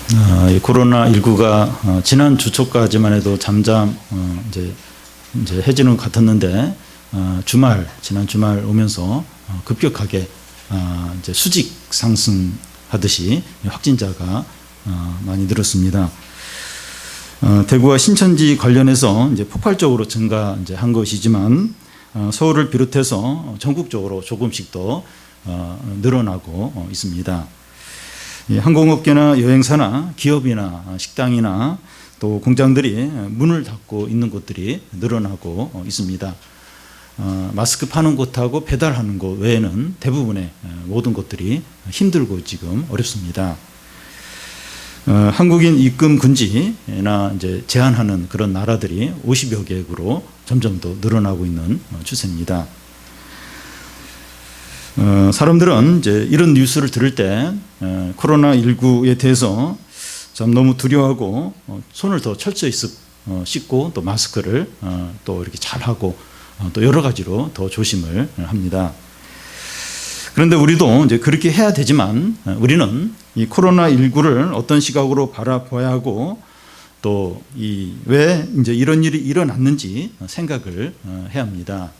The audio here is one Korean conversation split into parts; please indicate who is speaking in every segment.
Speaker 1: 이 코로나19가 지난 주 초까지만 해도 잠잠 이제 해지는 같았는데 지난 주말 오면서 급격하게 이제 수직 상승하듯이 확진자가 많이 늘었습니다. 대구와 신천지 관련해서 이제 폭발적으로 증가한 것이지만 서울을 비롯해서 전국적으로 조금씩 더 늘어나고 있습니다. 항공업계나 여행사나 기업이나 식당이나 또 공장들이 문을 닫고 있는 곳들이 늘어나고 있습니다. 마스크 파는 곳하고 배달하는 곳 외에는 대부분의 모든 곳들이 힘들고 지금 어렵습니다. 한국인 입금 금지나 이제 제한하는 그런 나라들이 50여 개국으로 점점 더 늘어나고 있는 추세입니다. 사람들은 이제 이런 뉴스를 들을 때 코로나19에 대해서 참 너무 두려워하고 손을 더 철저히 씻고 또 마스크를 또 이렇게 잘 하고 또 여러 가지로 더 조심을 합니다. 그런데 우리도 이제 그렇게 해야 되지만 우리는 이 코로나19를 어떤 시각으로 바라봐야 하고 또 왜 이제 이런 일이 일어났는지 생각을 해야 합니다.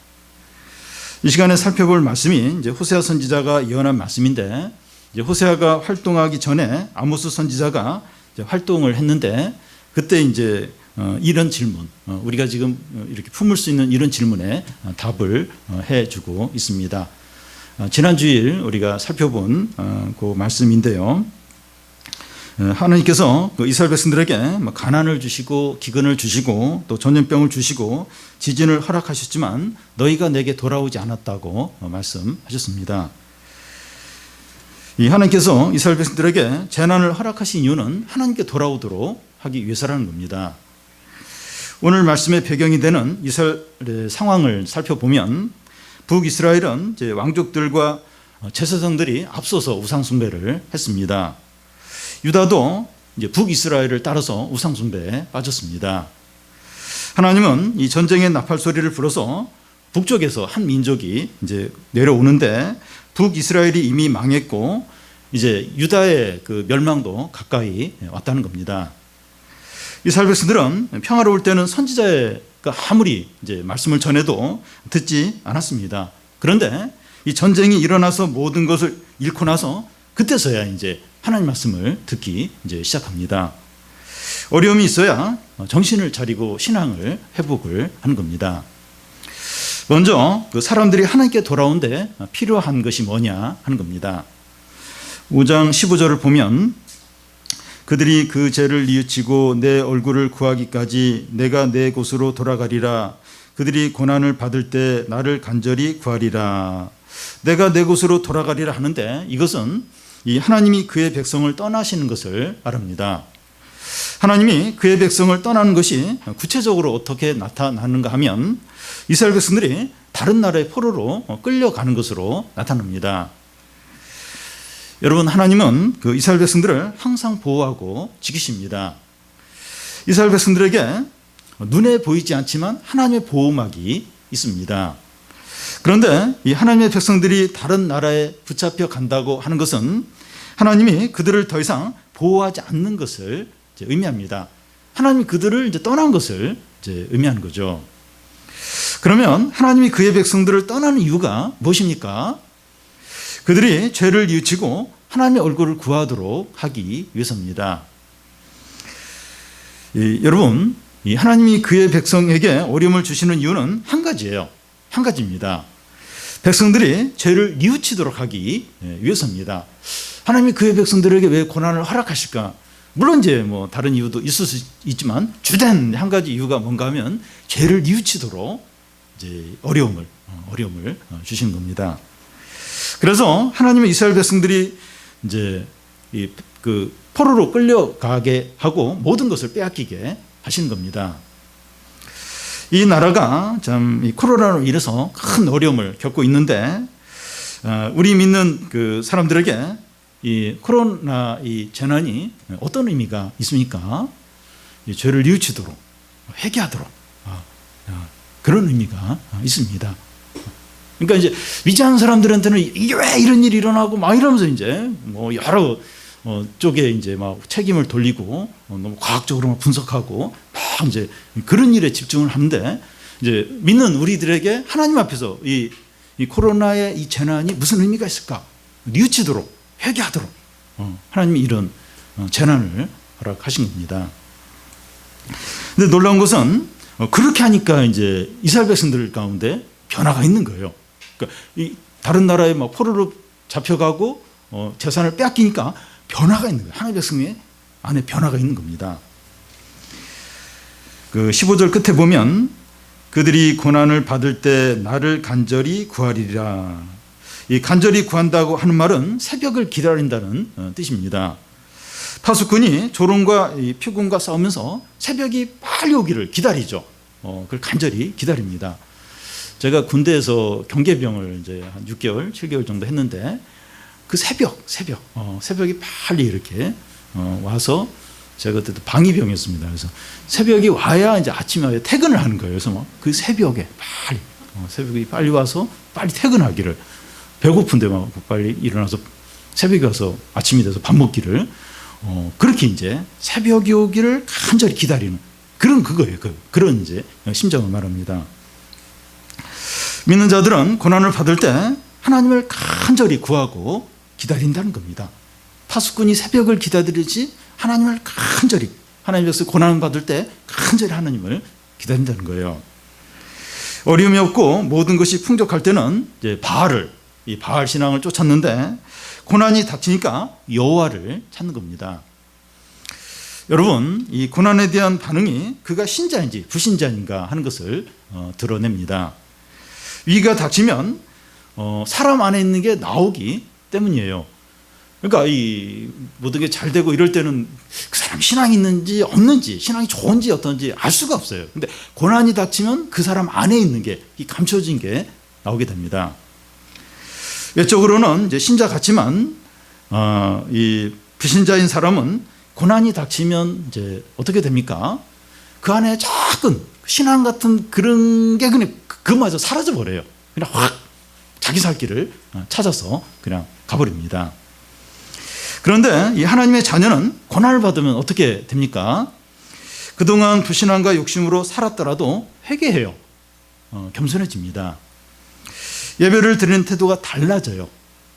Speaker 1: 이 시간에 살펴볼 말씀이 이제 호세아 선지자가 예언한 말씀인데, 이제 호세아가 활동하기 전에 아모스 선지자가 이제 활동을 했는데, 그때 이제 이런 질문, 우리가 지금 이렇게 품을 수 있는 이런 질문에 답을 해주고 있습니다. 지난 주일 우리가 살펴본 그 말씀인데요. 하나님께서 그 이스라엘 백성들에게 가난을 주시고 기근을 주시고 또 전염병을 주시고 지진을 허락하셨지만 너희가 내게 돌아오지 않았다고 말씀하셨습니다. 이 하나님께서 이스라엘 백성들에게 재난을 허락하신 이유는 하나님께 돌아오도록 하기 위해서라는 겁니다. 오늘 말씀의 배경이 되는 이스라엘의 상황을 살펴보면 북이스라엘은 이제 왕족들과 제사장들이 앞서서 우상 숭배를 했습니다. 유다도 이제 북이스라엘을 따라서 우상 숭배에 빠졌습니다. 하나님은 이 전쟁의 나팔 소리를 불어서 북쪽에서 한 민족이 이제 내려오는데 북이스라엘이 이미 망했고 이제 유다의 그 멸망도 가까이 왔다는 겁니다. 이스라엘 백성들은 평화로울 때는 선지자가 아무리 이제 말씀을 전해도 듣지 않았습니다. 그런데 이 전쟁이 일어나서 모든 것을 잃고 나서 그때서야 이제 하나님 말씀을 듣기 이제 시작합니다. 어려움이 있어야 정신을 차리고 신앙을 회복을 하는 겁니다. 먼저 그 사람들이 하나님께 돌아오는데 필요한 것이 뭐냐 하는 겁니다. 5장 15절을 보면 그들이 그 죄를 뉘우치고 내 얼굴을 구하기까지 내가 내 곳으로 돌아가리라. 그들이 고난을 받을 때 나를 간절히 구하리라. 내가 내 곳으로 돌아가리라 하는데 이것은 이 하나님이 그의 백성을 떠나시는 것을 말합니다. 하나님이 그의 백성을 떠나는 것이 구체적으로 어떻게 나타나는가 하면 이스라엘 백성들이 다른 나라의 포로로 끌려가는 것으로 나타납니다. 여러분, 하나님은 그 이스라엘 백성들을 항상 보호하고 지키십니다. 이스라엘 백성들에게 눈에 보이지 않지만 하나님의 보호막이 있습니다. 그런데 이 하나님의 백성들이 다른 나라에 붙잡혀 간다고 하는 것은 하나님이 그들을 더 이상 보호하지 않는 것을 의미합니다. 하나님이 그들을 이제 떠난 것을 이제 의미하는 거죠. 그러면 하나님이 그의 백성들을 떠나는 이유가 무엇입니까? 그들이 죄를 뉘우치고 하나님의 얼굴을 구하도록 하기 위해서입니다. 여러분, 하나님이 그의 백성에게 어려움을 주시는 이유는 한 가지예요. 한 가지입니다. 백성들이 죄를 뉘우치도록 하기 위해서입니다. 하나님이 그의 백성들에게 왜 고난을 허락하실까? 물론 이제 뭐 다른 이유도 있을 수 있지만 주된 한 가지 이유가 뭔가 하면 죄를 뉘우치도록 이제 어려움을 주신 겁니다. 그래서 하나님의 이스라엘 백성들이 이제 그 포로로 끌려가게 하고 모든 것을 빼앗기게 하신 겁니다. 이 나라가 참 이 코로나로 인해서 큰 어려움을 겪고 있는데 우리 믿는 그 사람들에게 이 코로나 이 재난이 어떤 의미가 있습니까? 이 죄를 뉘우치도록 회개하도록 그런 의미가 있습니다. 그러니까 이제 위대한 사람들한테는 이게 왜 이런 일이 일어나고 막 이러면서 이제 뭐 여러 쪽에 이제 막 책임을 돌리고 너무 과학적으로 막 분석하고 막 이제 그런 일에 집중을 하는데 이제 믿는 우리들에게 하나님 앞에서 이 코로나의 이 재난이 무슨 의미가 있을까? 뉘우치도록 회개하도록 하나님이 이런 재난을 허락하신 겁니다. 근데 놀라운 것은 그렇게 하니까 이제 이스라엘 백성들 가운데 변화가 있는 거예요. 그러니까 이 다른 나라에 막 포로로 잡혀가고 재산을 빼앗기니까 변화가 있는 거예요. 하나님의 백성의 안에 변화가 있는 겁니다. 그 15절 끝에 보면 그들이 고난을 받을 때 나를 간절히 구하리라. 이 간절히 구한다고 하는 말은 새벽을 기다린다는 뜻입니다. 파수꾼이 조롱과 표군과 싸우면서 새벽이 빨리 오기를 기다리죠. 그걸 간절히 기다립니다. 제가 군대에서 경계병을 이제 한 6개월, 7개월 정도 했는데 그 새벽이 빨리 이렇게 와서 제가 그때도 방위병이었습니다. 그래서 새벽이 와야 이제 아침에 와야 퇴근을 하는 거예요. 그래서 막 그 새벽에 빨리 새벽이 빨리 와서 빨리 퇴근하기를 배고픈데 막 빨리 일어나서 새벽에 와서 아침이 돼서 밥 먹기를 그렇게 이제 새벽이 오기를 간절히 기다리는 그런 그거예요. 그런 이제 심정을 말합니다. 믿는 자들은 고난을 받을 때 하나님을 간절히 구하고 기다린다는 겁니다. 파수꾼이 새벽을 기다리듯이 하나님을 간절히 하나님 백성 고난을 받을 때 간절히 하나님을 기다린다는 거예요. 어려움이 없고 모든 것이 풍족할 때는 이제 이 바알 신앙을 쫓았는데 고난이 닥치니까 여호와를 찾는 겁니다. 여러분, 이 고난에 대한 반응이 그가 신자인지 불신자인가 하는 것을 드러냅니다. 위기가 닥치면 사람 안에 있는 게 나오기 때문이에요. 그러니까 이 모든 게 잘 되고 이럴 때는 그 사람 신앙이 있는지 없는지, 신앙이 좋은지 어떤지 알 수가 없어요. 근데 고난이 닥치면 그 사람 안에 있는 게, 이 감춰진 게 나오게 됩니다. 외적으로는 이제 신자 같지만 이 불신자인 사람은 고난이 닥치면 이제 어떻게 됩니까? 그 안에 작은 신앙 같은 그런 게 그냥 그마저 사라져 버려요. 그냥 확 자기 살 길을 찾아서 그냥 가버립니다. 그런데 이 하나님의 자녀는 고난을 받으면 어떻게 됩니까? 그동안 불신앙과 욕심으로 살았더라도 회개해요. 겸손해집니다. 예배를 드리는 태도가 달라져요.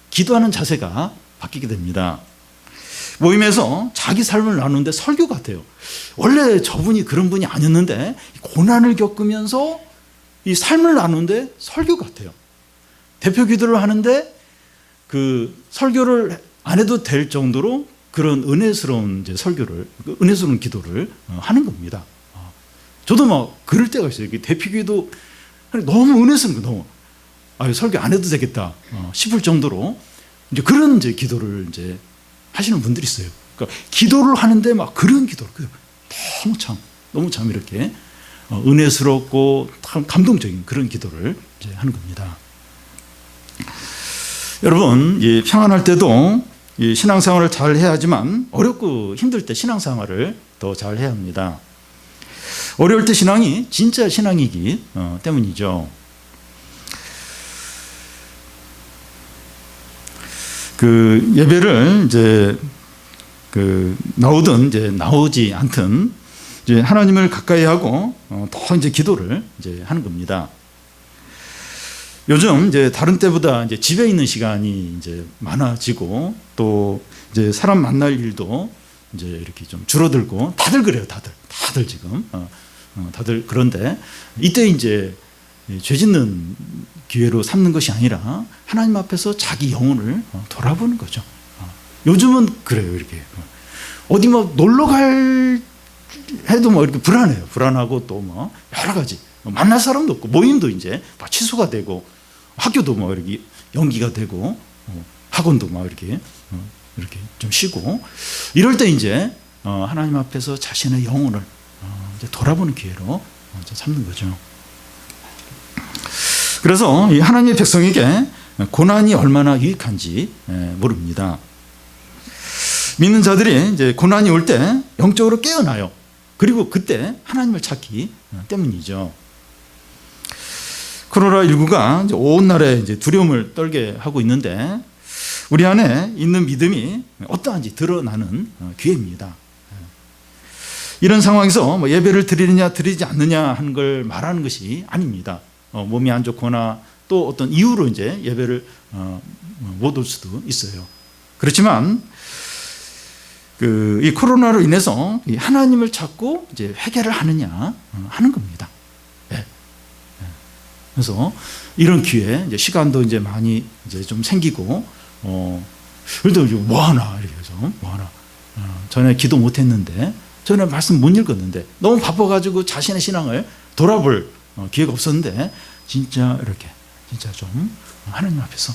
Speaker 1: 기도하는 자세가 바뀌게 됩니다. 모임에서 자기 삶을 나누는데 설교 같아요. 원래 저분이 그런 분이 아니었는데 고난을 겪으면서 이 삶을 나누는데 설교 같아요. 대표 기도를 하는데 그 설교를 안 해도 될 정도로 그런 은혜스러운 이제 설교를, 은혜스러운 기도를 하는 겁니다. 저도 막 그럴 때가 있어요. 대표 기도 너무 은혜스러운 거, 너무 설교 안 해도 되겠다 싶을 정도로 이제 그런 이제 기도를 이제 하시는 분들이 있어요. 그러니까 기도를 하는데 막 그런 기도를 너무 참 이렇게 은혜스럽고 감동적인 그런 기도를 이제 하는 겁니다. 여러분, 이 평안할 때도 이 신앙생활을 잘 해야 하지만 어렵고 힘들 때 신앙생활을 더 잘 해야 합니다. 어려울 때 신앙이 진짜 신앙이기 때문이죠. 그 예배를 이제 나오든 이제 나오지 않든 이제 하나님을 가까이 하고 더 이제 기도를 이제 하는 겁니다. 요즘 이제 다른 때보다 이제 집에 있는 시간이 이제 많아지고 또 이제 사람 만날 일도 이제 이렇게 좀 줄어들고 다들 그래요. 다들 지금 다들 그런데 이때 이제 죄 짓는 기회로 삼는 것이 아니라 하나님 앞에서 자기 영혼을 돌아보는 거죠. 요즘은 그래요. 이렇게 어디 뭐 놀러 갈 해도 뭐 이렇게 불안하고 또 뭐 여러 가지 만날 사람도 없고 모임도 이제 막 취소가 되고 학교도 뭐 이렇게 연기가 되고 학원도 막 이렇게 좀 쉬고 이럴 때 이제 하나님 앞에서 자신의 영혼을 이제 돌아보는 기회로 삼는 거죠. 그래서 이 하나님의 백성에게 고난이 얼마나 유익한지 모릅니다. 믿는 자들이 이제 고난이 올 때 영적으로 깨어나요. 그리고 그때 하나님을 찾기 때문이죠. 코로나19가 온 나라에 이제 두려움을 떨게 하고 있는데 우리 안에 있는 믿음이 어떠한지 드러나는 기회입니다. 이런 상황에서 뭐 예배를 드리느냐 드리지 않느냐 하는 걸 말하는 것이 아닙니다. 몸이 안 좋거나 또 어떤 이유로 이제 예배를 못 올 수도 있어요. 그렇지만 이 코로나로 인해서 하나님을 찾고 이제 회개를 하느냐 하는 겁니다. 네. 그래서 이런 기회, 이제 시간도 이제 많이 이제 좀 생기고, 그래도 뭐 하나 이렇게 해서 뭐 하나. 전에 기도 못했는데, 전에 말씀 못 읽었는데, 너무 바빠가지고 자신의 신앙을 돌아볼 기회가 없었는데, 진짜 이렇게 진짜 좀 하나님 앞에서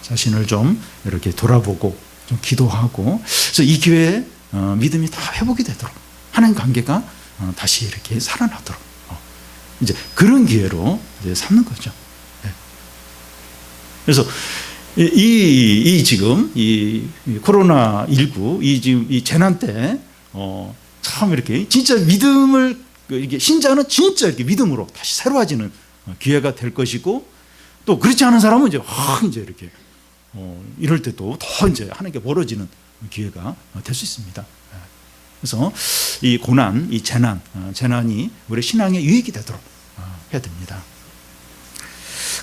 Speaker 1: 자신을 좀 이렇게 돌아보고 좀 기도하고, 그래서 이 기회에 믿음이 다 회복이 되도록 하나님 관계가 다시 이렇게 살아나도록 이제 그런 기회로 이제 삼는 거죠. 네. 그래서 지금 이 코로나 19 지금 이 재난 때 참 이렇게 진짜 믿음을 이게 신자는 진짜 이렇게 믿음으로 다시 새로워지는 기회가 될 것이고, 또 그렇지 않은 사람은 이제 이렇게 이럴 때도 더 이제 하나님께 멀어지는 기회가 될 수 있습니다. 그래서 이 고난, 이 재난이 우리 신앙의 유익이 되도록 해야 됩니다.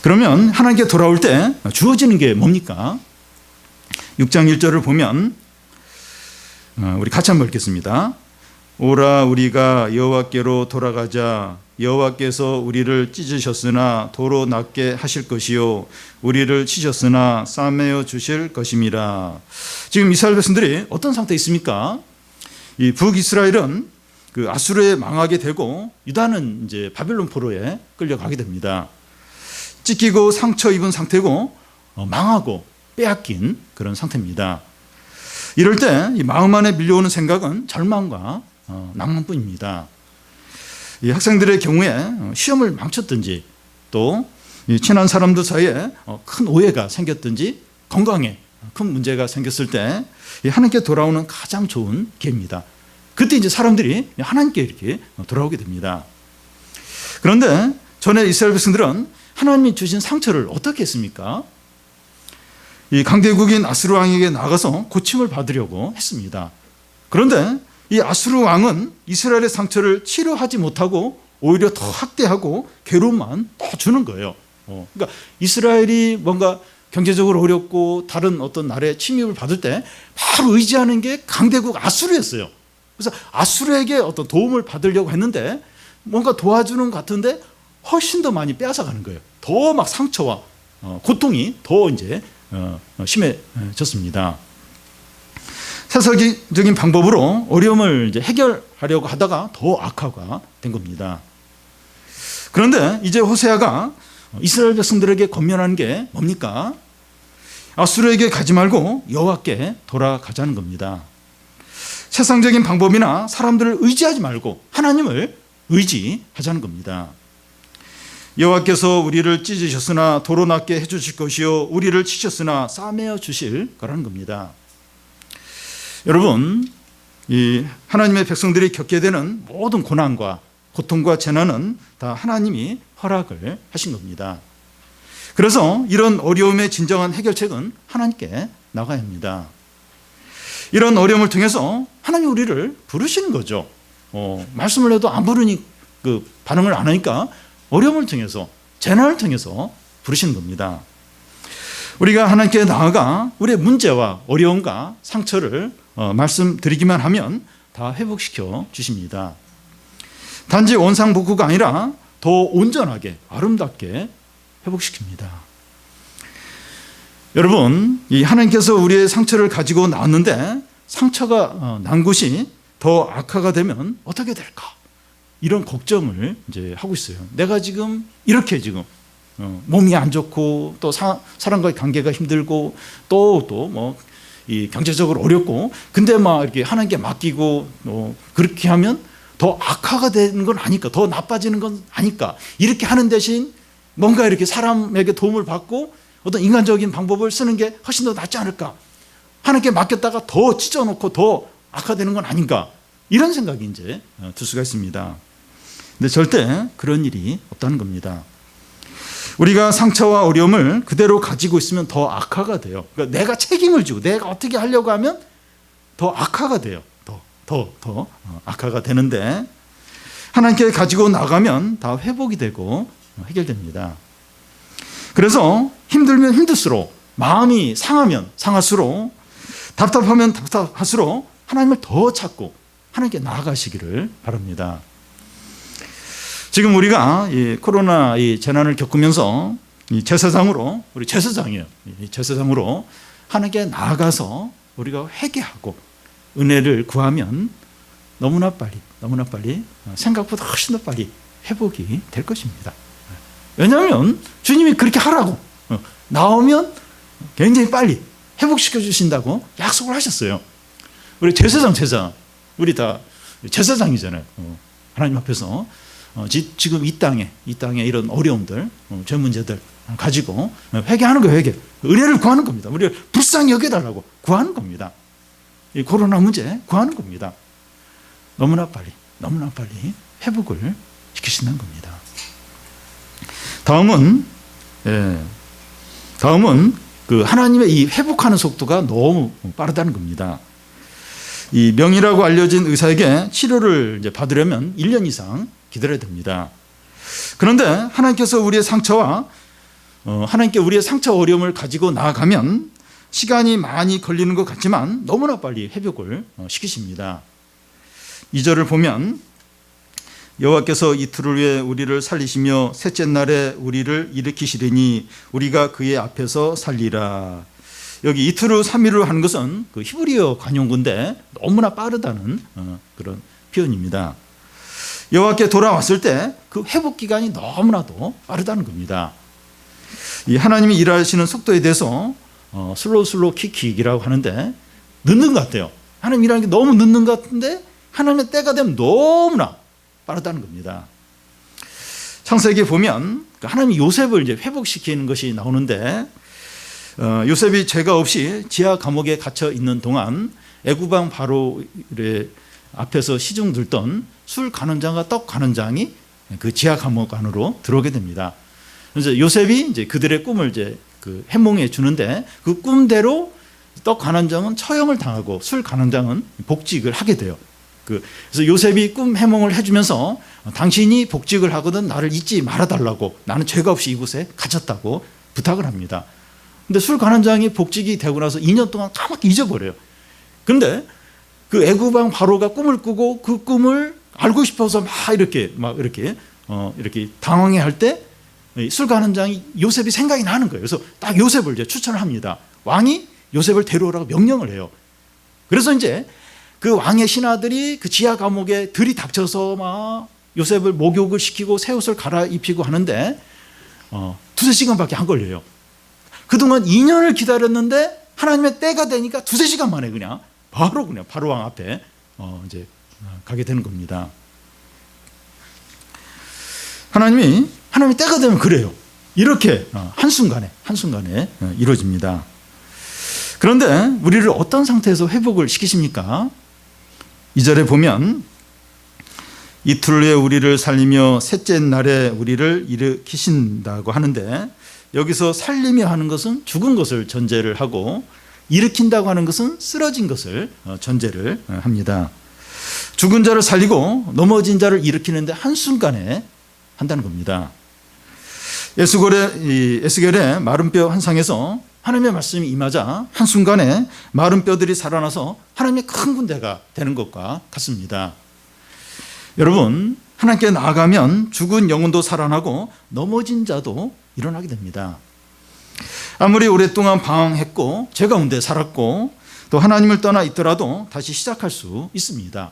Speaker 1: 그러면 하나님께 돌아올 때 주어지는 게 뭡니까? 6장 1절을 보면 우리 같이 한번 읽겠습니다. 오라 우리가 여호와께로 돌아가자. 여호와께서 우리를 찢으셨으나 도로 낫게 하실 것이요 우리를 치셨으나 싸매어 주실 것임이라. 지금 이스라엘 백성들이 어떤 상태에 있습니까? 이 북이스라엘은 그 아수르에 망하게 되고 유다는 이제 바벨론 포로에 끌려가게 됩니다. 찢기고 상처 입은 상태고 망하고 빼앗긴 그런 상태입니다. 이럴 때 이 마음 안에 밀려오는 생각은 절망과 낭만뿐입니다. 이 학생들의 경우에 시험을 망쳤든지 또 친한 사람들 사이에 큰 오해가 생겼든지 건강에 큰 문제가 생겼을 때 하나님께 돌아오는 가장 좋은 기회입니다. 그때 이제 사람들이 하나님께 이렇게 돌아오게 됩니다. 그런데 전에 이스라엘 백성들은 하나님이 주신 상처를 어떻게 했습니까? 이 강대국인 아수르 왕에게 나가서 고침을 받으려고 했습니다. 그런데 이 아수르 왕은 이스라엘의 상처를 치료하지 못하고 오히려 더 학대하고 괴로움만 더 주는 거예요. 그러니까 이스라엘이 뭔가 경제적으로 어렵고 다른 어떤 나라의 침입을 받을 때 바로 의지하는 게 강대국 아수르였어요. 그래서 아수르에게 어떤 도움을 받으려고 했는데 뭔가 도와주는 것 같은데 훨씬 더 많이 빼앗아가는 거예요. 더 막 상처와 고통이 더 이제 심해졌습니다. 세상적인 방법으로 어려움을 이제 해결하려고 하다가 더 악화가 된 겁니다. 그런데 이제 호세아가 이스라엘 백성들에게 권면하는 게 뭡니까? 아수르에게 가지 말고 여호와께 돌아가자는 겁니다. 세상적인 방법이나 사람들을 의지하지 말고 하나님을 의지하자는 겁니다. 여호와께서 우리를 찢으셨으나 도로 낫게 해주실 것이요 우리를 치셨으나 싸매어 주실 거라는 겁니다. 여러분, 이 하나님의 백성들이 겪게 되는 모든 고난과 고통과 재난은 다 하나님이 허락을 하신 겁니다. 그래서 이런 어려움의 진정한 해결책은 하나님께 나가야 합니다. 이런 어려움을 통해서 하나님 우리를 부르시는 거죠. 말씀을 해도 안 부르니 그 반응을 안 하니까 어려움을 통해서 재난을 통해서 부르시는 겁니다. 우리가 하나님께 나아가 우리의 문제와 어려움과 상처를 말씀드리기만 하면 다 회복시켜 주십니다. 단지 원상복구가 아니라 더 온전하게 아름답게 회복시킵니다. 여러분, 이 하나님께서 우리의 상처를 가지고 나왔는데 상처가 난 곳이 더 악화가 되면 어떻게 될까? 이런 걱정을 이제 하고 있어요. 내가 지금 이렇게 지금 몸이 안 좋고 또 사람과의 관계가 힘들고 또 뭐 이 경제적으로 어렵고 근데 막 이렇게 하나님께 맡기고 그렇게 하면 더 악화가 되는 건 아닐까? 더 나빠지는 건 아닐까? 이렇게 하는 대신 뭔가 이렇게 사람에게 도움을 받고 어떤 인간적인 방법을 쓰는 게 훨씬 더 낫지 않을까? 하나님께 맡겼다가 더 찢어놓고 더 악화되는 건 아닌가? 이런 생각이 이제 들 수가 있습니다. 근데 절대 그런 일이 없다는 겁니다. 우리가 상처와 어려움을 그대로 가지고 있으면 더 악화가 돼요. 그러니까 내가 책임을 지고 내가 어떻게 하려고 하면 더 악화가 돼요. 더 악화가 되는데 하나님께 가지고 나가면 다 회복이 되고 해결됩니다. 그래서 힘들면 힘들수록, 마음이 상하면 상할수록, 답답하면 답답할수록 하나님을 더 찾고 하나님께 나아가시기를 바랍니다. 지금 우리가 이 코로나 이 재난을 겪으면서 이 제사장으로, 우리 제사장이에요. 이 제사장으로 하나님께 나아가서 우리가 회개하고 은혜를 구하면 너무나 빨리 생각보다 훨씬 더 빨리 회복이 될 것입니다. 왜냐하면 주님이 그렇게 하라고 나오면 굉장히 빨리 회복시켜 주신다고 약속을 하셨어요. 우리 제사장 우리 다 제사장이잖아요. 하나님 앞에서 지금 이 땅에 이런 어려움들, 죄 문제들 가지고 회개하는 거예요. 회개, 은혜를 구하는 겁니다. 우리를 불쌍히 여겨달라고 구하는 겁니다. 이 코로나 문제 구하는 겁니다. 너무나 빨리 회복을 시키신다는 겁니다. 다음은 그 하나님의 이 회복하는 속도가 너무 빠르다는 겁니다. 이 명의라고 알려진 의사에게 치료를 이제 받으려면 1년 이상 기다려야 됩니다. 그런데 하나님께서 우리의 상처와 하나님께 우리의 상처 어려움을 가지고 나아가면 시간이 많이 걸리는 것 같지만 너무나 빨리 회복을 시키십니다. 2절을 보면 여호와께서 이틀을 위해 우리를 살리시며 셋째 날에 우리를 일으키시리니 우리가 그의 앞에서 살리라. 여기 이틀 후 3일을 하는 것은 그 히브리어 관용구인데 너무나 빠르다는 그런 표현입니다. 여호와께 돌아왔을 때 그 회복 기간이 너무나도 빠르다는 겁니다. 이 하나님이 일하시는 속도에 대해서 슬로우 킥이라고 하는데 늦는 것 같아요. 하나님 일하는 게 너무 늦는 것 같은데 하나님의 때가 되면 너무나 빠르다는 겁니다. 창세기에 보면 하나님이 요셉을 이제 회복시키는 것이 나오는데 요셉이 죄가 없이 지하 감옥에 갇혀 있는 동안 애굽왕 바로의 앞에서 시중 들던 술 간원장과 떡 간원장이 그 지하 감옥 안으로 들어오게 됩니다. 그래서 요셉이 이제 그들의 꿈을 이제 그 해몽해 주는데 그 꿈대로 떡 간원장은 처형을 당하고 술 간원장은 복직을 하게 돼요. 그래서 요셉이 꿈 해몽을 해주면서 당신이 복직을 하거든 나를 잊지 말아달라고, 나는 죄가 없이 이곳에 갇혔다고 부탁을 합니다. 근데 술 간원장이 복직이 되고 나서 2년 동안 까맣게 잊어버려요. 그런데 그 애굽왕 바로가 꿈을 꾸고 그 꿈을 알고 싶어서 막 이렇게 당황해 할 때 술 간원장이 요셉이 생각이 나는 거예요. 그래서 딱 요셉을 이제 추천을 합니다. 왕이 요셉을 데려오라고 명령을 해요. 그래서 이제 그 왕의 신하들이 그 지하 감옥에 들이닥쳐서 막 요셉을 목욕을 시키고 새 옷을 갈아입히고 하는데 두세 시간밖에 안 걸려요. 그동안 2년을 기다렸는데 하나님의 때가 되니까 두세 시간 만에 바로 왕 앞에 이제 가게 되는 겁니다. 하나님의 때가 되면 그래요. 이렇게 한순간에 이루어집니다. 그런데 우리를 어떤 상태에서 회복을 시키십니까? 2절에 보면 이틀 후에 우리를 살리며 셋째 날에 우리를 일으키신다고 하는데 여기서 살리며 하는 것은 죽은 것을 전제를 하고 일으킨다고 하는 것은 쓰러진 것을 전제를 합니다. 죽은 자를 살리고 넘어진 자를 일으키는데 한순간에 한다는 겁니다. 에스겔의 마른 뼈 환상에서 하나님의 말씀이 임하자 한순간에 마른 뼈들이 살아나서 하나님의 큰 군대가 되는 것과 같습니다. 여러분, 하나님께 나아가면 죽은 영혼도 살아나고 넘어진 자도 일어나게 됩니다. 아무리 오랫동안 방황했고 죄 가운데 살았고 또 하나님을 떠나 있더라도 다시 시작할 수 있습니다.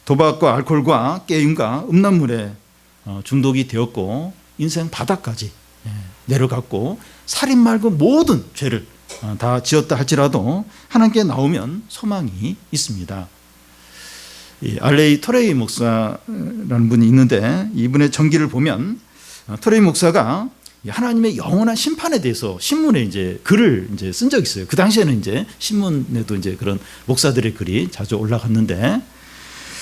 Speaker 1: 도박과 알코올과 게임과 음란물에 중독이 되었고 인생 바닥까지 내려갔고 살인 말고 모든 죄를 다 지었다 할지라도 하나님께 나오면 소망이 있습니다. 알레이 토레이 목사라는 분이 있는데 이분의 전기를 보면 토레이 목사가 하나님의 영원한 심판에 대해서 신문에 이제 글을 이제 쓴 적이 있어요. 그 당시에는 이제 신문에도 이제 그런 목사들의 글이 자주 올라갔는데,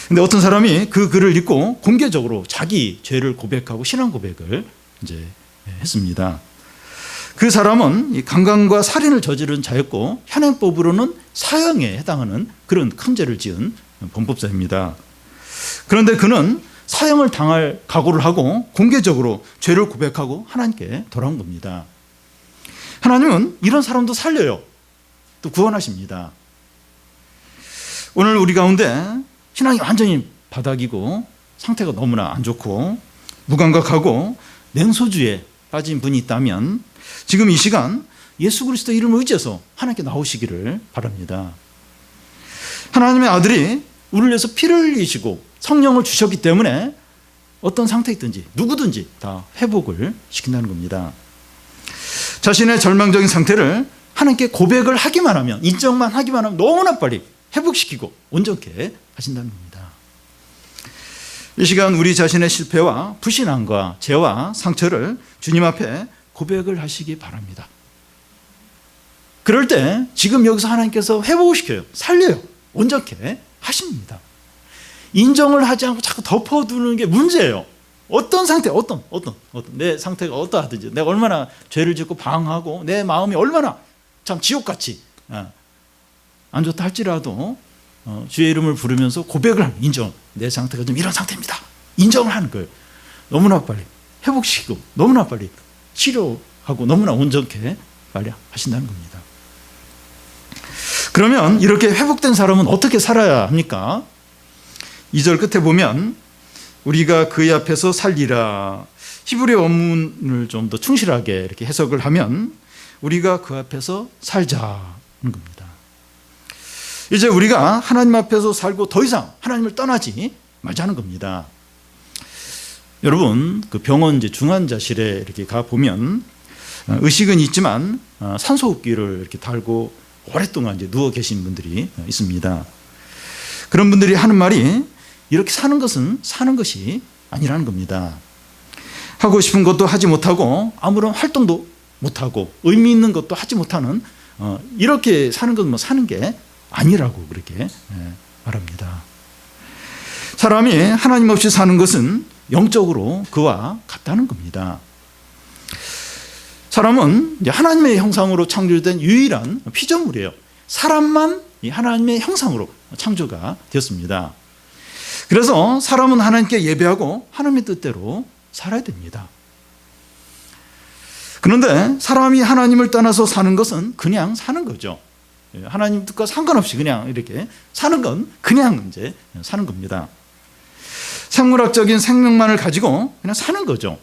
Speaker 1: 근데 어떤 사람이 그 글을 읽고 공개적으로 자기 죄를 고백하고 신앙 고백을 이제 했습니다. 그 사람은 이 강간과 살인을 저지른 자였고 현행법으로는 사형에 해당하는 그런 큰 죄를 지은 범법자입니다. 그런데 그는 사형을 당할 각오를 하고 공개적으로 죄를 고백하고 하나님께 돌아온 겁니다. 하나님은 이런 사람도 살려요. 또 구원하십니다. 오늘 우리 가운데 신앙이 완전히 바닥이고 상태가 너무나 안 좋고 무감각하고 냉소주의에 빠진 분이 있다면 지금 이 시간 예수 그리스도 이름을 의지해서 하나님께 나오시기를 바랍니다. 하나님의 아들이 우리를 위해서 피를 흘리시고 성령을 주셨기 때문에 어떤 상태에 있든지 누구든지 다 회복을 시킨다는 겁니다. 자신의 절망적인 상태를 하나님께 고백을 하기만 하면, 인정만 하기만 하면 너무나 빨리 회복시키고 온전케 하신다는 겁니다. 이 시간 우리 자신의 실패와 불신앙과 죄와 상처를 주님 앞에 고백을 하시기 바랍니다. 그럴 때 지금 여기서 하나님께서 회복시켜요. 살려요. 온전케 하십니다. 인정을 하지 않고 자꾸 덮어두는 게 문제예요. 어떤 상태, 어떤 내 상태가 어떠하든지, 내가 얼마나 죄를 짓고 방황하고 내 마음이 얼마나 참 지옥같이 안 좋다 할지라도 주의 이름을 부르면서 고백을 하는, 인정, 내 상태가 좀 이런 상태입니다. 인정을 하는 거예요. 너무나 빨리 회복시키고 너무나 빨리 치료하고 너무나 온전케 빨리 하신다는 겁니다. 그러면 이렇게 회복된 사람은 어떻게 살아야 합니까? 2절 끝에 보면 우리가 그의 앞에서 살리라. 히브리 원문을 좀 더 충실하게 이렇게 해석을 하면 우리가 그 앞에서 살자는 겁니다. 이제 우리가 하나님 앞에서 살고 더 이상 하나님을 떠나지 말자는 겁니다. 여러분, 그 병원 이제 중환자실에 이렇게 가 보면 의식은 있지만 산소호흡기를 이렇게 달고 오랫동안 이제 누워 계신 분들이 있습니다. 그런 분들이 하는 말이 이렇게 사는 것은 사는 것이 아니라는 겁니다. 하고 싶은 것도 하지 못하고 아무런 활동도 못하고 의미 있는 것도 하지 못하는 이렇게 사는 건 뭐 사는 게 아니라고 그렇게 말합니다. 사람이 하나님 없이 사는 것은 영적으로 그와 같다는 겁니다. 사람은 하나님의 형상으로 창조된 유일한 피조물이에요. 사람만 하나님의 형상으로 창조가 되었습니다. 그래서 사람은 하나님께 예배하고 하나님의 뜻대로 살아야 됩니다. 그런데 사람이 하나님을 떠나서 사는 것은 그냥 사는 거죠. 하나님 뜻과 상관없이 그냥 이렇게 사는 건 그냥 이제 사는 겁니다. 생물학적인 생명만을 가지고 그냥 사는 거죠.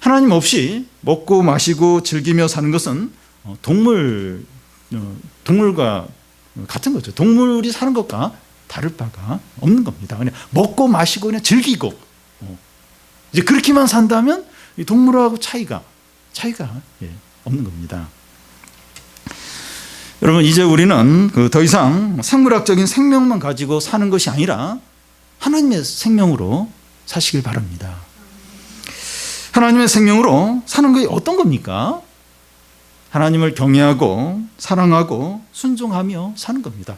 Speaker 1: 하나님 없이 먹고 마시고 즐기며 사는 것은 동물과 같은 거죠. 동물이 사는 것과 다를 바가 없는 겁니다. 그냥 먹고 마시고 그냥 즐기고 이제 그렇게만 산다면 이 동물하고 차이가 없는 겁니다. 여러분, 이제 우리는 더 이상 생물학적인 생명만 가지고 사는 것이 아니라 하나님의 생명으로 사시길 바랍니다. 하나님의 생명으로 사는 것이 어떤 겁니까? 하나님을 경외하고 사랑하고 순종하며 사는 겁니다.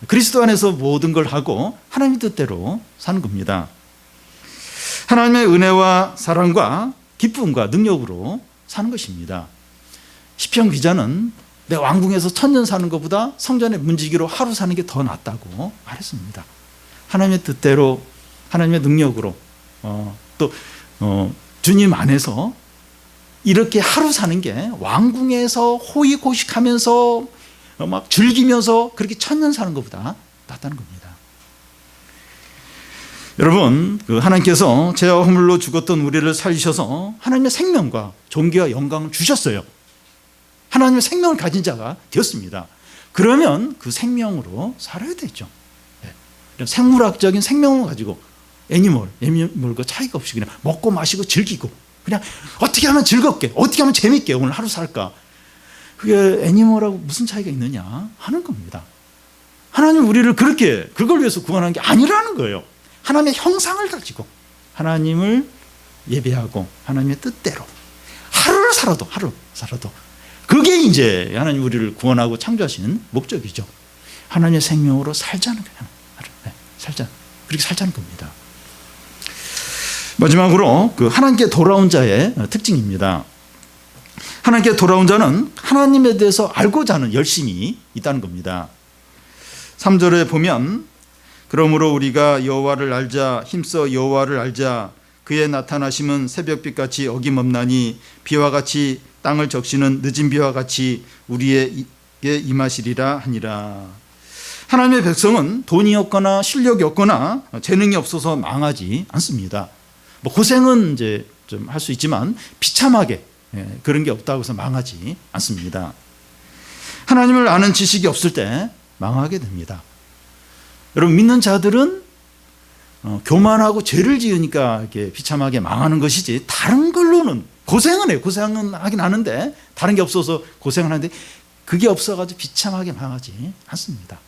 Speaker 1: 그리스도 안에서 모든 걸 하고 하나님의 뜻대로 사는 겁니다. 하나님의 은혜와 사랑과 기쁨과 능력으로 사는 것입니다. 시편 기자는 내 왕궁에서 천년 사는 것보다 성전의 문지기로 하루 사는 게 더 낫다고 말했습니다. 하나님의 뜻대로 하나님의 능력으로 또 주님 안에서 이렇게 하루 사는 게 왕궁에서 호의고식하면서 막 즐기면서 그렇게 천년 사는 것보다 낫다는 겁니다. 여러분, 하나님께서 죄와 허물로 죽었던 우리를 살리셔서 하나님의 생명과 존귀와 영광을 주셨어요. 하나님의 생명을 가진 자가 되었습니다. 그러면 그 생명으로 살아야 되죠. 생물학적인 생명을 가지고 애니멀과 차이가 없이 그냥 먹고 마시고 즐기고 그냥 어떻게 하면 즐겁게, 어떻게 하면 재밌게 오늘 하루 살까, 그게 애니멀하고 무슨 차이가 있느냐 하는 겁니다. 하나님 우리를 그렇게 그걸 위해서 구원한 게 아니라는 거예요. 하나님의 형상을 가지고 하나님을 예배하고 하나님의 뜻대로 하루 살아도 그게 이제 하나님 우리를 구원하고 창조하신 목적이죠. 하나님의 생명으로 살자는 거예요. 살자. 그렇게 살자는 겁니다. 마지막으로 그 하나님께 돌아온 자의 특징입니다. 하나님께 돌아온 자는 하나님에 대해서 알고자 하는 열심이 있다는 겁니다. 3절에 보면 그러므로 우리가 여호와를 알자 힘써 여호와를 알자 그의 나타나심은 새벽빛같이 어김없나니 비와 같이 땅을 적시는 늦은 비와 같이 우리에게 임하시리라 하니라. 하나님의 백성은 돈이 없거나 실력이 없거나 재능이 없어서 망하지 않습니다. 뭐 고생은 이제 좀 할 수 있지만 비참하게 그런 게 없다고 해서 망하지 않습니다. 하나님을 아는 지식이 없을 때 망하게 됩니다. 여러분 믿는 자들은 교만하고 죄를 지으니까 이렇게 비참하게 망하는 것이지 다른 걸로는 고생은 해요. 고생은 하긴 하는데 다른 게 없어서 고생을 하는데 그게 없어가지고 비참하게 망하지 않습니다.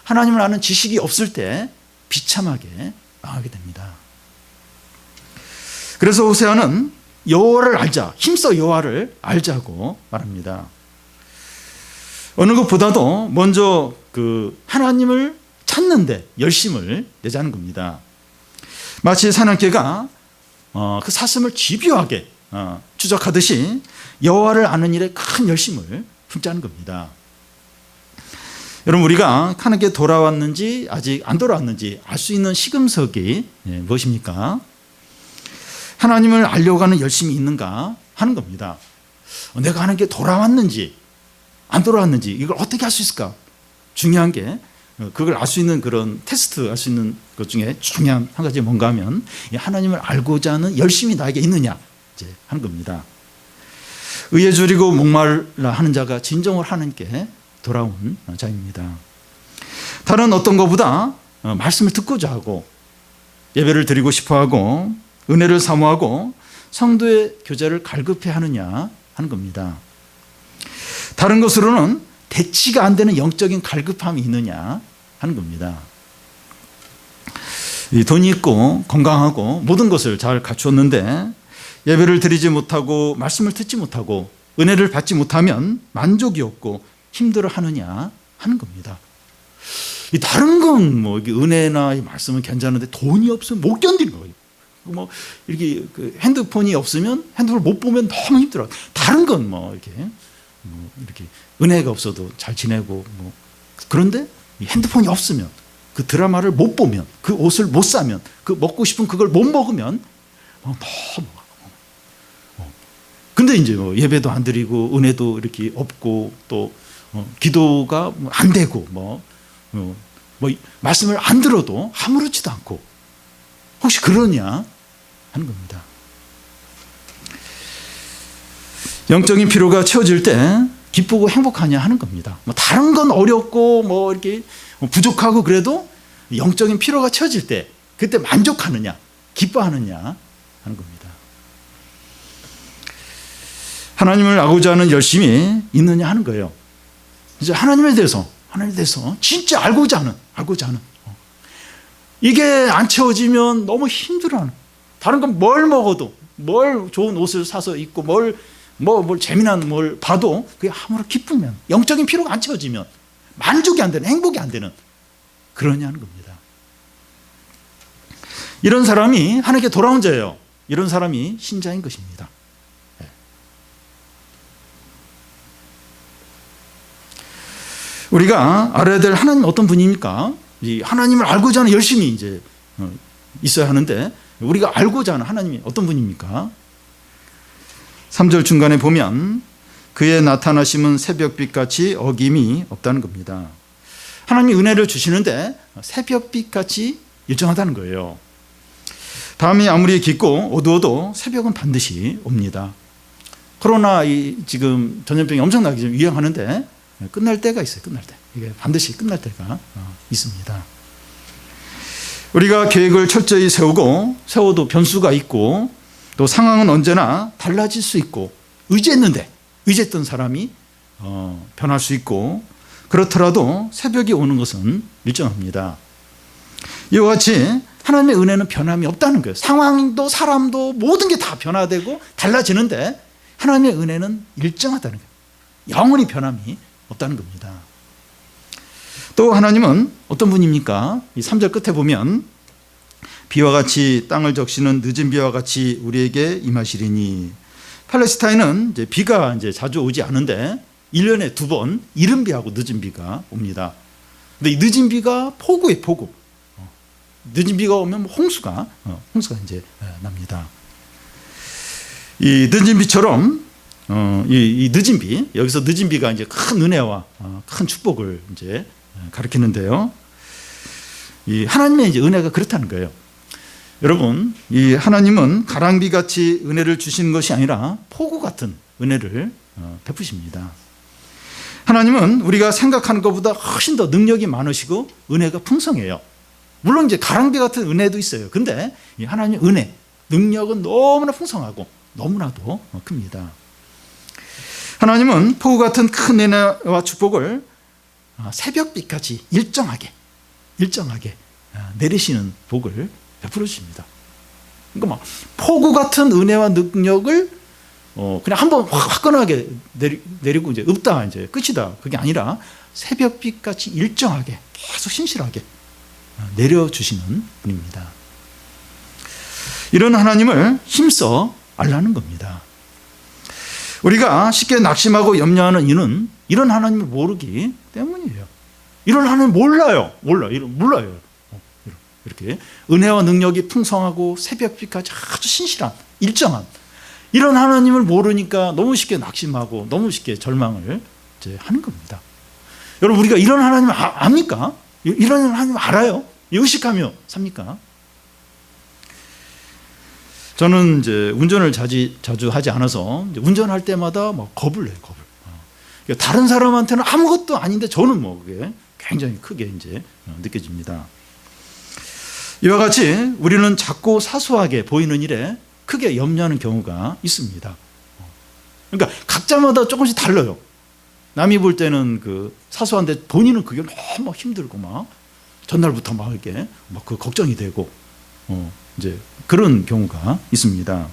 Speaker 1: 하나님을 아는 지식이 없을 때 비참하게 망하게 됩니다. 그래서 호세아는 여호와를 알자, 힘써 여호와를 알자고 말합니다. 어느 것보다도 먼저 그 하나님을 찾는데 열심을 내자는 겁니다. 마치 사냥개가 그 사슴을 집요하게 추적하듯이 여호와를 아는 일에 큰 열심을 품자는 겁니다. 여러분 우리가 하나님께 돌아왔는지 아직 안 돌아왔는지 알 수 있는 시금석이 무엇입니까? 하나님을 알려고 하는 열심이 있는가 하는 겁니다. 내가 하나님께 돌아왔는지 안 돌아왔는지 이걸 어떻게 알 수 있을까? 중요한 게 그걸 알 수 있는 그런 테스트 할 수 있는 것 중에 중요한 한 가지 뭔가 하면 하나님을 알고자 하는 열심이 나에게 있느냐 이제 하는 겁니다. 의에 줄이고 목말라 하는 자가 진정으로 하나님께 돌아온 자입니다. 다른 어떤 것보다 말씀을 듣고자 하고 예배를 드리고 싶어하고 은혜를 사모하고 성도의 교제를 갈급해 하느냐 하는 겁니다. 다른 것으로는 대치가 안 되는 영적인 갈급함이 있느냐 하는 겁니다. 돈이 있고 건강하고 모든 것을 잘 갖추었는데 예배를 드리지 못하고 말씀을 듣지 못하고 은혜를 받지 못하면 만족이 없고 힘들어 하느냐 하는 겁니다. 다른 건 뭐 은혜나 말씀은 괜찮은데 돈이 없으면 못 견디는 거예요. 뭐 이렇게 그 핸드폰이 없으면 핸드폰을 못 보면 너무 힘들어. 다른 건 뭐 이렇게 은혜가 없어도 잘 지내고 뭐 그런데 핸드폰이 없으면 그 드라마를 못 보면 그 옷을 못 사면 그 먹고 싶은 그걸 못 먹으면 너무 근데 이제 뭐 예배도 안 드리고 은혜도 이렇게 없고 또 기도가 안 되고 뭐 말씀을 안 들어도 아무렇지도 않고 혹시 그러냐 하는 겁니다. 영적인 피로가 채워질 때 기쁘고 행복하냐 하는 겁니다. 뭐 다른 건 어렵고 뭐 이렇게 부족하고 그래도 영적인 피로가 채워질 때 그때 만족하느냐 기뻐하느냐 하는 겁니다. 하나님을 알고자 하는 열심이 있느냐 하는 거예요. 이제 하나님에 대해서 진짜 알고자 하는 이게 안 채워지면 너무 힘들어하는. 다른 건 뭘 먹어도 뭘 좋은 옷을 사서 입고 뭘 재미난 뭘 봐도 그게 아무런 기쁘면 영적인 피로가 안 채워지면 만족이 안 되는 행복이 안 되는 그러냐는 겁니다. 이런 사람이 하나님께 돌아온 자예요. 이런 사람이 신자인 것입니다. 우리가 알아야 될 하나님 어떤 분입니까? 이 하나님을 알고자 하는 열심이 이제 있어야 하는데 우리가 알고자 하는 하나님이 어떤 분입니까? 3절 중간에 보면 그의 나타나심은 새벽빛같이 어김이 없다는 겁니다. 하나님이 은혜를 주시는데 새벽빛같이 일정하다는 거예요. 밤이 아무리 깊고 어두워도 새벽은 반드시 옵니다. 코로나 지금 전염병이 엄청나게 지금 유행하는데 끝날 때가 있어요. 끝날 때. 이게 반드시 끝날 때가 있습니다. 우리가 계획을 철저히 세워도 변수가 있고 또 상황은 언제나 달라질 수 있고 의지했던 사람이 변할 수 있고 그렇더라도 새벽이 오는 것은 일정합니다. 이와 같이 하나님의 은혜는 변함이 없다는 거예요. 상황도 사람도 모든 게 다 변화되고 달라지는데 하나님의 은혜는 일정하다는 거예요. 영원히 변함이 없다는 겁니다. 또 하나님은 어떤 분입니까? 이 3절 끝에 보면 비와 같이 땅을 적시는 늦은 비와 같이 우리에게 임하시리니. 팔레스타인은 이제 비가 이제 자주 오지 않은데 1년에 2번 이른 비하고 늦은 비가 옵니다. 근데 이 늦은 비가 폭우에 폭우. 늦은 비가 오면 홍수가 이제 납니다. 이 늦은 비처럼 이 늦은 비, 여기서 늦은 비가 이제 큰 은혜와 큰 축복을 이제 가리키는데요. 이 하나님의 이제 은혜가 그렇다는 거예요. 여러분, 이 하나님은 가랑비 같이 은혜를 주시는 것이 아니라 폭우 같은 은혜를 베푸십니다. 하나님은 우리가 생각하는 것보다 훨씬 더 능력이 많으시고 은혜가 풍성해요. 물론 이제 가랑비 같은 은혜도 있어요. 근데 이 하나님의 은혜, 능력은 너무나 풍성하고 너무나도 큽니다. 하나님은 폭우 같은 큰 은혜와 축복을 새벽빛까지 일정하게 내리시는 복을 베풀어 주십니다. 그러니까 막 폭우 같은 은혜와 능력을 그냥 한번 화끈하게 내리고 이제 없다, 이제 끝이다, 그게 아니라 새벽빛같이 일정하게 계속 신실하게 내려주시는 분입니다. 이런 하나님을 힘써 알라는 겁니다. 우리가 쉽게 낙심하고 염려하는 이유는 이런 하나님을 모르기 때문이에요. 이런 하나님 몰라요. 이렇게 은혜와 능력이 풍성하고 새벽빛까지 아주 신실한, 일정한 이런 하나님을 모르니까 너무 쉽게 낙심하고 너무 쉽게 절망을 이제 하는 겁니다. 여러분, 우리가 이런 하나님을 압니까? 이런 하나님 알아요? 의식하며 삽니까? 저는 이제 운전을 자주 하지 않아서 이제 운전할 때마다 막 겁을 내요, 겁을. 다른 사람한테는 아무것도 아닌데 저는 뭐 그게 굉장히 크게 이제 느껴집니다. 이와 같이 우리는 작고 사소하게 보이는 일에 크게 염려하는 경우가 있습니다. 그러니까 각자마다 조금씩 달라요. 남이 볼 때는 그 사소한데 본인은 그게 너무 힘들고 막 전날부터 막 이렇게 막 그 걱정이 되고 이제 그런 경우가 있습니다.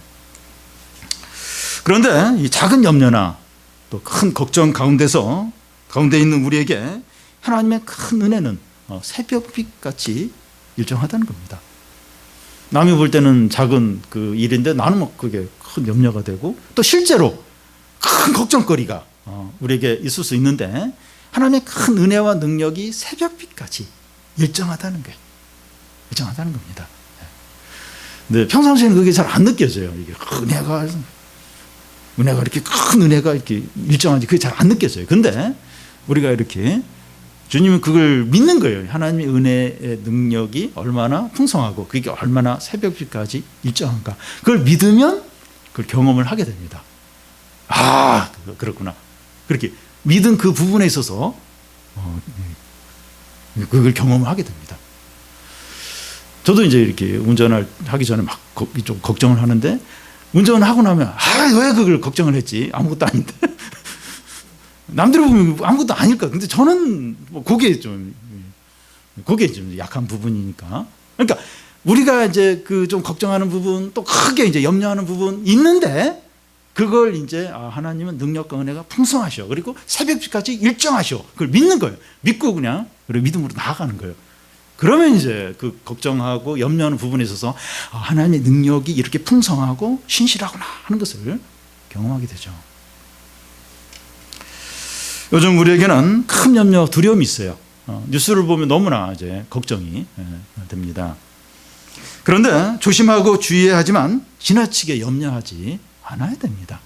Speaker 1: 그런데 이 작은 염려나 또 큰 걱정 가운데 있는 우리에게 하나님의 큰 은혜는 새벽빛 같이 일정하다는 겁니다. 남이 볼 때는 작은 그 일인데 나는 뭐 그게 큰 염려가 되고 또 실제로 큰 걱정거리가 우리에게 있을 수 있는데 하나님의 큰 은혜와 능력이 새벽빛까지 일정하다는 거예요. 일정하다는 겁니다. 근데 평상시에는 그게 잘 안 느껴져요. 이게 은혜가 이렇게 큰 은혜가 이렇게 일정한지 그게 잘 안 느껴져요. 근데 우리가 이렇게 주님은 그걸 믿는 거예요. 하나님의 은혜의 능력이 얼마나 풍성하고 그게 얼마나 새벽빛까지 일정한가. 그걸 믿으면 그걸 경험을 하게 됩니다. 아, 그렇구나. 그렇게 믿은 그 부분에 있어서 그걸 경험을 하게 됩니다. 저도 이제 이렇게 운전을 하기 전에 막 좀 걱정을 하는데 운전을 하고 나면 왜 그걸 걱정을 했지? 아무것도 아닌데. 남들이 보면 아무것도 아닐까. 근데 저는 뭐 그게 좀 약한 부분이니까. 그러니까 우리가 이제 그 좀 걱정하는 부분 또 크게 이제 염려하는 부분 있는데 그걸 이제 하나님은 능력과 은혜가 풍성하셔. 그리고 새벽빛까지 일정하셔. 그걸 믿는 거예요. 믿고 그냥 그리고 믿음으로 나아가는 거예요. 그러면 이제 그 걱정하고 염려하는 부분에 있어서 하나님의 능력이 이렇게 풍성하고 신실하구나 하는 것을 경험하게 되죠. 요즘 우리에게는 큰 염려, 두려움이 있어요. 뉴스를 보면 너무나 이제 걱정이 됩니다. 그런데 조심하고 주의해야 하지만 지나치게 염려하지 않아야 됩니다.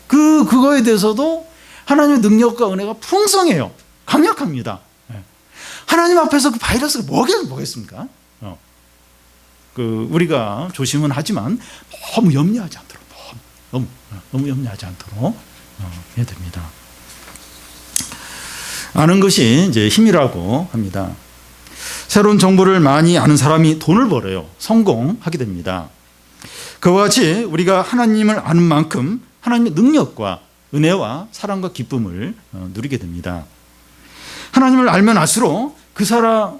Speaker 1: 그거에 대해서도 하나님의 능력과 은혜가 풍성해요. 강력합니다. 하나님 앞에서 그 바이러스가 뭐겠습니까? 우리가 조심은 하지만 너무 염려하지 않도록 너무 염려하지 않도록 해야 됩니다. 아는 것이 이제 힘이라고 합니다. 새로운 정보를 많이 아는 사람이 돈을 벌어요. 성공하게 됩니다. 그와 같이 우리가 하나님을 아는 만큼 하나님의 능력과 은혜와 사랑과 기쁨을 누리게 됩니다. 하나님을 알면 알수록 그 사랑을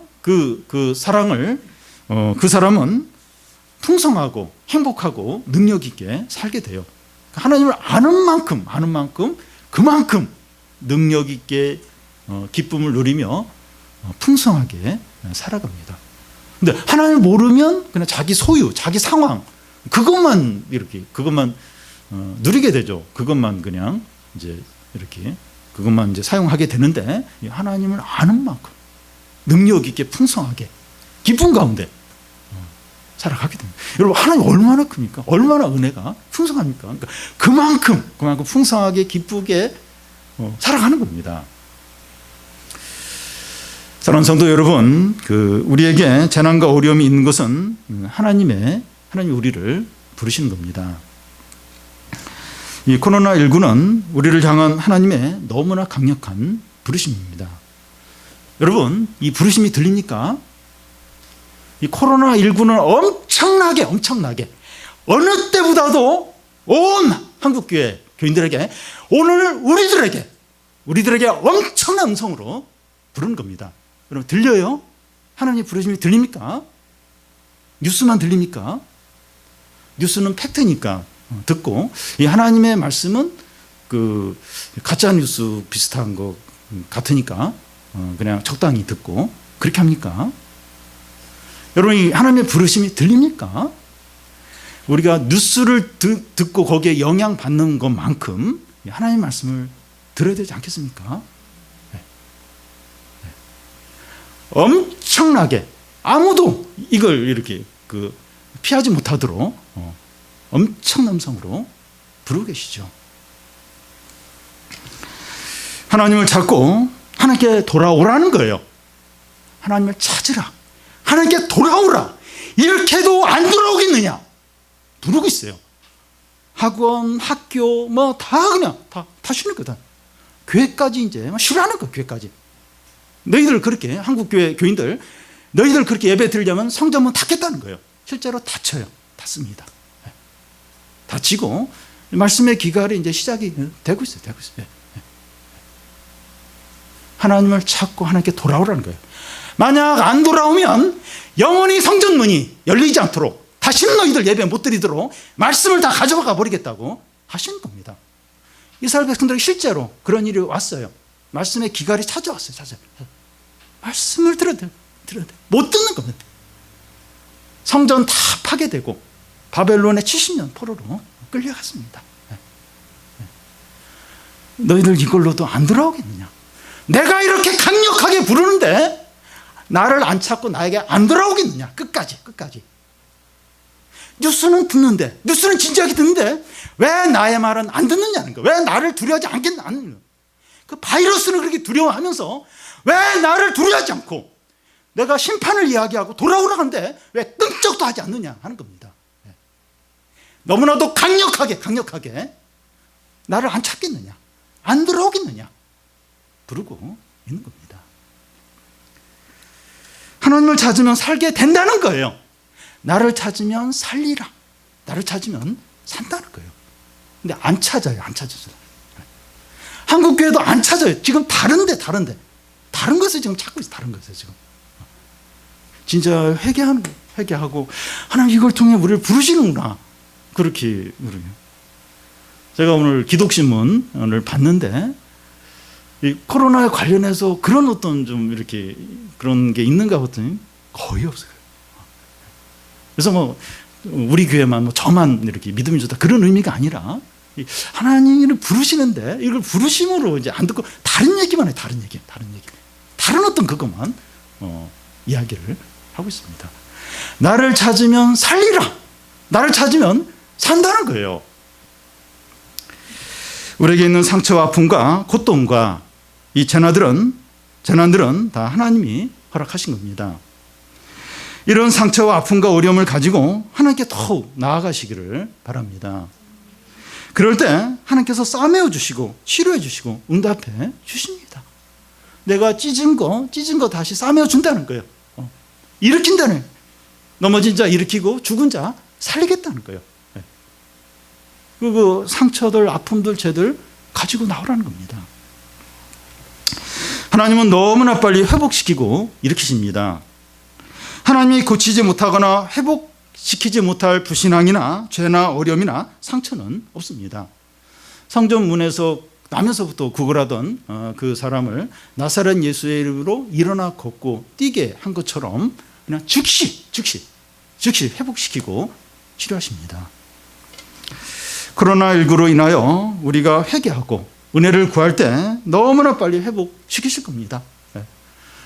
Speaker 1: 그 사람은 풍성하고 행복하고 능력 있게 살게 돼요. 하나님을 아는 만큼 그만큼 능력 있게 기쁨을 누리며 풍성하게 살아갑니다. 근데 하나님을 모르면 그냥 자기 소유, 자기 상황, 그것만 누리게 되죠. 그것만 그냥 이제 이렇게 그것만 이제 사용하게 되는데, 하나님을 아는 만큼 능력 있게 풍성하게 기쁨 가운데 살아가게 됩니다. 여러분, 하나님 얼마나 큽니까? 얼마나 은혜가 풍성합니까? 그러니까 그만큼 풍성하게 기쁘게 살아가는 겁니다. 사랑하는 성도 여러분, 우리에게 재난과 어려움이 있는 것은 하나님이 우리를 부르시는 겁니다. 이 코로나19는 우리를 향한 하나님의 너무나 강력한 부르심입니다. 여러분, 이 부르심이 들립니까? 이 코로나19는 엄청나게 어느 때보다도 온 한국교회 교인들에게, 오늘 우리들에게 엄청난 음성으로 부르는 겁니다. 여러분, 들려요? 하나님의 부르심이 들립니까? 뉴스만 들립니까? 뉴스는 팩트니까 듣고, 이 하나님의 말씀은 가짜 뉴스 비슷한 거 같으니까 그냥 적당히 듣고 그렇게 합니까? 여러분, 이 하나님의 부르심이 들립니까? 우리가 뉴스를 듣고 거기에 영향받는 것만큼 하나님의 말씀을 들어야 되지 않겠습니까? 네. 네. 엄청나게 아무도 이걸 이렇게 피하지 못하도록 엄청난 음성으로 부르고 계시죠. 하나님을 찾고 하나님께 돌아오라는 거예요. 하나님을 찾으라, 하나님께 돌아오라. 이렇게 해도 안 돌아오겠느냐? 부르고 있어요. 학원, 학교 다 쉬는 거다. 교회까지 이제 쉬라는 거. 교회까지. 너희들 그렇게, 한국교회 교인들, 너희들 그렇게 예배 드리려면 성전문 닫겠다는 거예요. 실제로 닫혀요. 닫습니다. 닫히고 말씀의 기갈이 이제 시작이 되고 있어요. 하나님을 찾고 하나님께 돌아오라는 거예요. 만약 안 돌아오면 영원히 성전문이 열리지 않도록, 다시는 너희들 예배 못 드리도록 말씀을 다 가져가 버리겠다고 하시는 겁니다. 이스라엘 백성들이 실제로 그런 일이 왔어요. 말씀의 기갈이 찾아왔어요. 말씀을 들어야 돼. 못 듣는 겁니다. 성전 다 파괴되고 바벨론의 70년 포로로 끌려갔습니다. 너희들 이걸로도 안 돌아오겠느냐? 내가 이렇게 강력하게 부르는데 나를 안 찾고 나에게 안 돌아오겠느냐? 끝까지. 뉴스는 듣는데, 뉴스는 진지하게 듣는데 왜 나의 말은 안 듣느냐는 거예요. 왜 나를 두려워하지 않겠느냐는 거예요. 그 바이러스는 그렇게 두려워하면서 왜 나를 두려워하지 않고 내가 심판을 이야기하고 돌아오라고 하는데 왜 끔찍도 하지 않느냐 하는 겁니다. 너무나도 강력하게 나를 안 찾겠느냐, 안 들어오겠느냐 부르고 있는 겁니다. 하나님을 찾으면 살게 된다는 거예요. 나를 찾으면 살리라, 나를 찾으면 산다는 거예요. 근데 안 찾아요. 한국교회도 안 찾아요. 지금 다른데 다른 것을 지금 찾고 있어요. 다른 것을 지금 진짜 회개하고 하나님 이걸 통해 우리를 부르시는구나, 그렇게. 제가 오늘 기독신문을 봤는데 이 코로나에 관련해서 그런 어떤 좀 이렇게 그런 게 있는가 봤더니 거의 없어요. 그래서 우리 교회만 저만 이렇게 믿음이 좋다 그런 의미가 아니라 하나님을 부르시는데 이걸 부르심으로 이제 안 듣고 다른 얘기만 해요. 다른 어떤 그것만 이야기를 하고 있습니다. 나를 찾으면 살리라, 나를 찾으면 산다는 거예요. 우리에게 있는 상처와 아픔과 고통과 이 재난들은 다 하나님이 허락하신 겁니다. 이런 상처와 아픔과 어려움을 가지고 하나님께 더욱 나아가시기를 바랍니다. 그럴 때 하나님께서 싸매어 주시고 치료해 주시고 응답해 주십니다. 내가 찢은 거 다시 싸매어 준다는 거예요. 일으킨다는 거예요. 넘어진 자 일으키고 죽은 자 살리겠다는 거예요. 그 상처들, 아픔들, 죄들 가지고 나오라는 겁니다. 하나님은 너무나 빨리 회복시키고 일으키십니다. 하나님이 고치지 못하거나 회복시키지 못할 불신앙이나 죄나 어려움이나 상처는 없습니다. 성전 문에서 나면서부터 구걸하던 그 사람을 나사렛 예수의 이름으로 일어나 걷고 뛰게 한 것처럼 그냥 즉시 회복시키고 치료하십니다. 코로나19로 인하여 우리가 회개하고 은혜를 구할 때 너무나 빨리 회복시키실 겁니다.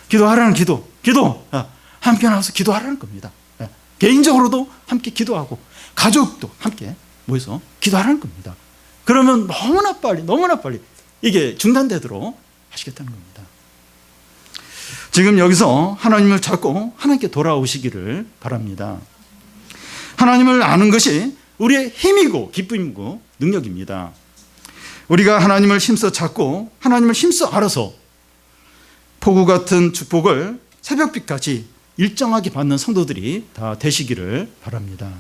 Speaker 1: 기도하라는 기도 함께 나와서 기도하라는 겁니다. 개인적으로도 함께 기도하고 가족도 함께 모여서 기도하라는 겁니다. 그러면 너무나 빨리 이게 중단되도록 하시겠다는 겁니다. 지금 여기서 하나님을 찾고 하나님께 돌아오시기를 바랍니다. 하나님을 아는 것이 우리의 힘이고 기쁨이고 능력입니다. 우리가 하나님을 힘써 찾고 하나님을 힘써 알아서 폭우 같은 축복을 새벽빛까지 일정하게 받는 성도들이 다 되시기를 바랍니다.